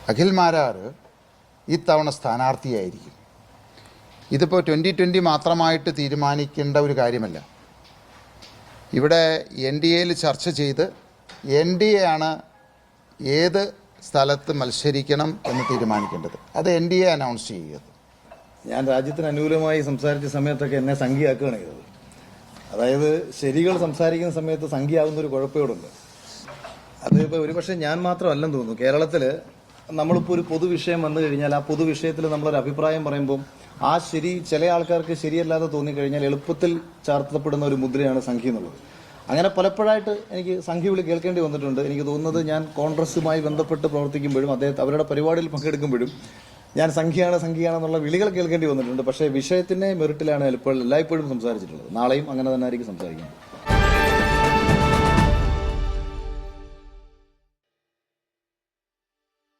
അഖിൽ മാരാർ ഇത്തവണ സ്ഥാനാർത്ഥിയായിരിക്കും. ഇതിപ്പോൾ 2020 മാത്രമായിട്ട് തീരുമാനിക്കേണ്ട ഒരു കാര്യമല്ല. ഇവിടെ NDAയിൽ ചർച്ച ചെയ്ത് NDA ആണ് ഏത് സ്ഥലത്ത് മത്സരിക്കണം എന്ന് തീരുമാനിക്കേണ്ടത്. അത് NDA അനൗൺസ് ചെയ്യുക. ഞാൻ രാജ്യത്തിന് അനുകൂലമായി സംസാരിച്ച സമയത്തൊക്കെ എന്നെ സംഖ്യയാക്കുകയാണ് ചെയ്തത്. അതായത് ശരികൾ സംസാരിക്കുന്ന സമയത്ത് സംഖ്യയാവുന്ന ഒരു കുഴപ്പയോടുണ്ട്. അത് ഇപ്പോൾ ഒരുപക്ഷെ ഞാൻ മാത്രമല്ലെന്ന് തോന്നുന്നു. കേരളത്തിൽ നമ്മളിപ്പോൾ ഒരു പൊതുവിഷയം വന്നു കഴിഞ്ഞാൽ ആ പൊതുവിഷയത്തിൽ നമ്മളൊരു അഭിപ്രായം പറയുമ്പം ആ ശരി ചില ആൾക്കാർക്ക് ശരിയല്ലാതെ തോന്നിക്കഴിഞ്ഞാൽ എളുപ്പത്തിൽ ചാർത്തപ്പെടുന്ന ഒരു മുദ്രയാണ് സംഖ്യ എന്നുള്ളത്. അങ്ങനെ പലപ്പോഴായിട്ട് എനിക്ക് സംഖ്യ വിളി കേൾക്കേണ്ടി വന്നിട്ടുണ്ട്. എനിക്ക് തോന്നുന്നത് ഞാൻ കോൺഗ്രസുമായി ബന്ധപ്പെട്ട് പ്രവർത്തിക്കുമ്പോഴും അവരുടെ പരിപാടിയിൽ പങ്കെടുക്കുമ്പോഴും ഞാൻ സംഖ്യയാണെന്നുള്ള വിളികൾ കേൾക്കേണ്ടി വന്നിട്ടുണ്ട്. പക്ഷേ വിഷയത്തിന്റെ മെറിറ്റിലാണ് എല്ലായ്പ്പോഴും സംസാരിച്ചിട്ടുള്ളത്. നാളെയും അങ്ങനെ തന്നെ ആയിരിക്കും സംസാരിക്കുന്നത്.